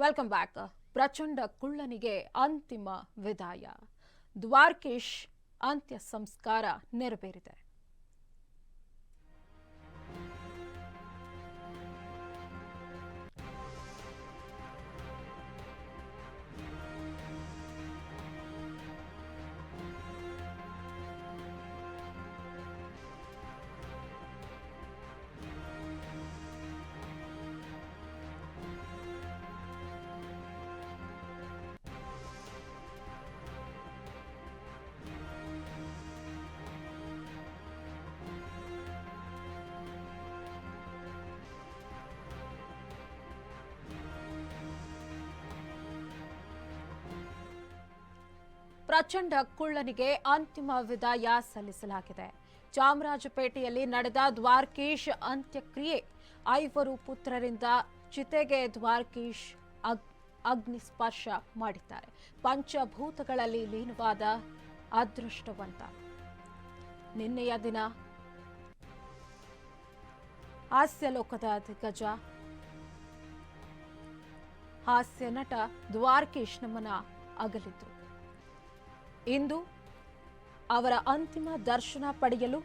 Welcome back. ಪ್ರಚಂಡ ಕುಳ್ಳನಿಗೆ ಅಂತಿಮ ವಿದಾಯ. ದ್ವಾರಕೀಶ್ ಅಂತ್ಯ ಸಂಸ್ಕಾರ ನೆರವೇರಿದೆ. ಪ್ರಚಂಡ ಕುಳ್ಳನಿಗೆ ಅಂತಿಮ ವಿದಾಯ ಸಲ್ಲಿಸಲಾಗಿದೆ. ಚಾಮರಾಜಪೇಟೆಯಲ್ಲಿ ನಡೆದ ದ್ವಾರಕೀಶ್ ಅಂತ್ಯಕ್ರಿಯೆ. 5 ಪುತ್ರರಿಂದ ಚಿತೆಗೆ ದ್ವಾರಕೀಶ್ ಅಗ್ನಿಸ್ಪರ್ಶ ಮಾಡಿದ್ದಾರೆ. ಪಂಚಭೂತಗಳಲ್ಲಿ ಲೀನವಾದ ಅದೃಷ್ಟವಂತ. ನಿನ್ನೆಯ ದಿನ ಹಾಸ್ಯಲೋಕದ ದಿಗ್ಗಜ ಹಾಸ್ಯ ನಟ ದ್ವಾರಕೀಶ್ ನಮ್ಮನ್ನ ಅಗಲಿದ್ರು. ಇಂದು ಅವರ ಅಂತಿಮ ದರ್ಶನ ಪಡೆಯಲು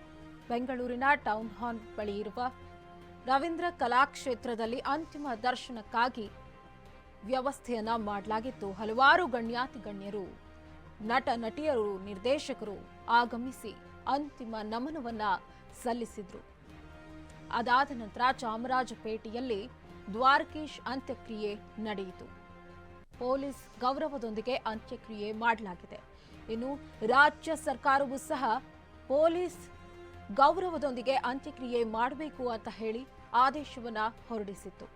ಬೆಂಗಳೂರಿನ ಟೌನ್ ಹಾಲ್ ಬಳಿ ಇರುವ ರವೀಂದ್ರ ಕಲಾಕ್ಷೇತ್ರದಲ್ಲಿ ಅಂತಿಮ ದರ್ಶನಕ್ಕಾಗಿ ವ್ಯವಸ್ಥೆಯನ್ನ ಮಾಡಲಾಗಿತ್ತು. ಹಲವಾರು ಗಣ್ಯಾತಿ ಗಣ್ಯರು, ನಟ ನಟಿಯರು, ನಿರ್ದೇಶಕರು ಆಗಮಿಸಿ ಅಂತಿಮ ನಮನವನ್ನ ಸಲ್ಲಿಸಿದ್ರು. ಅದಾದ ನಂತರ ಚಾಮರಾಜಪೇಟೆಯಲ್ಲಿ ದ್ವಾರಕೀಶ್ ಅಂತ್ಯಕ್ರಿಯೆ ನಡೆಯಿತು. ಪೊಲೀಸ್ ಗೌರವದೊಂದಿಗೆ ಅಂತ್ಯಕ್ರಿಯೆ ಮಾಡಲಾಗಿದೆ. ಇನ್ನು ರಾಜ್ಯ ಸರ್ಕಾರವೂ ಸಹ ಪೊಲೀಸ್ ಗೌರವದೊಂದಿಗೆ ಅಂತ್ಯಕ್ರಿಯೆ ಮಾಡಬೇಕು ಅಂತ ಹೇಳಿ ಆದೇಶವನ್ನ ಹೊರಡಿಸಿತ್ತು.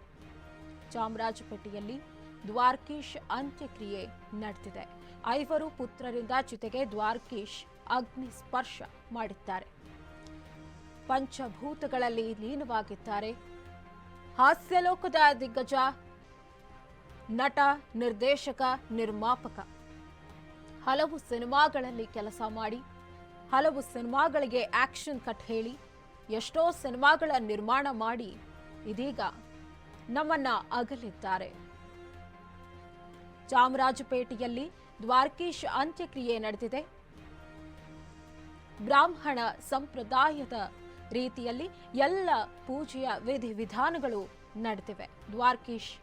ಚಾಮರಾಜಪೇಟೆಯಲ್ಲಿ ದ್ವಾರಕೀಶ್ ಅಂತ್ಯಕ್ರಿಯೆ ನಡೆದಿದೆ. 5 ಪುತ್ರರಿಂದ ಚಿತೆಗೆ ದ್ವಾರಕೀಶ್ ಅಗ್ನಿ ಸ್ಪರ್ಶ ಮಾಡಿದ್ದಾರೆ. ಪಂಚಭೂತಗಳಲ್ಲಿ ಲೀನವಾಗಿದ್ದಾರೆ. ಹಾಸ್ಯಲೋಕದ ದಿಗ್ಗಜ ನಟ, ನಿರ್ದೇಶಕ, ನಿರ್ಮಾಪಕ. ಹಲವು ಸಿನಿಮಾಗಳಲ್ಲಿ ಕೆಲಸ ಮಾಡಿ, ಹಲವು ಸಿನಿಮಾಗಳಿಗೆ ಆಕ್ಷನ್ ಕಟ್ ಹೇಳಿ, ಎಷ್ಟೋ ಸಿನಿಮಾಗಳ ನಿರ್ಮಾಣ ಮಾಡಿ ಇದೀಗ ನಮ್ಮನ್ನ ಅಗಲಿದ್ದಾರೆ. ಚಾಮರಾಜಪೇಟೆಯಲ್ಲಿ ದ್ವಾರಕೀಶ್ ಅಂತ್ಯಕ್ರಿಯೆ ನಡೆದಿದೆ. ಬ್ರಾಹ್ಮಣ ಸಂಪ್ರದಾಯದ ರೀತಿಯಲ್ಲಿ ಎಲ್ಲ ಪೂಜೆಯ ವಿಧಿವಿಧಾನಗಳು ನಡೆದಿವೆ. ದ್ವಾರಕೀಶ್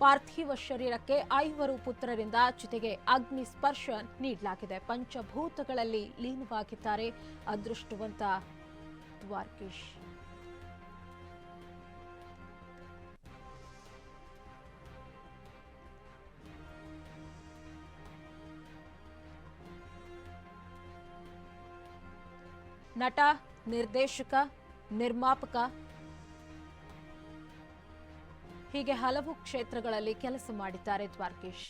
ಪಾರ್ಥಿವ ಶರೀರಕ್ಕೆ 5 ಪುತ್ರರಿಂದ ಚಿತೆಗೆ ಅಗ್ನಿ ಸ್ಪರ್ಶ ನೀಡಲಾಗಿದೆ. ಪಂಚಭೂತಗಳಲ್ಲಿ ಲೀನವಾಗಿದ್ದಾರೆ ಅದೃಷ್ಟವಂತ ದ್ವಾರಕೀಶ್. ನಟ, ನಿರ್ದೇಶಕ, ನಿರ್ಮಾಪಕ ಹೀಗೆ ಹಲವು ಕ್ಷೇತ್ರಗಳಲ್ಲಿ ಕೆಲಸ ಮಾಡಿದ್ದಾರೆ ದ್ವಾರಕೀಶ್.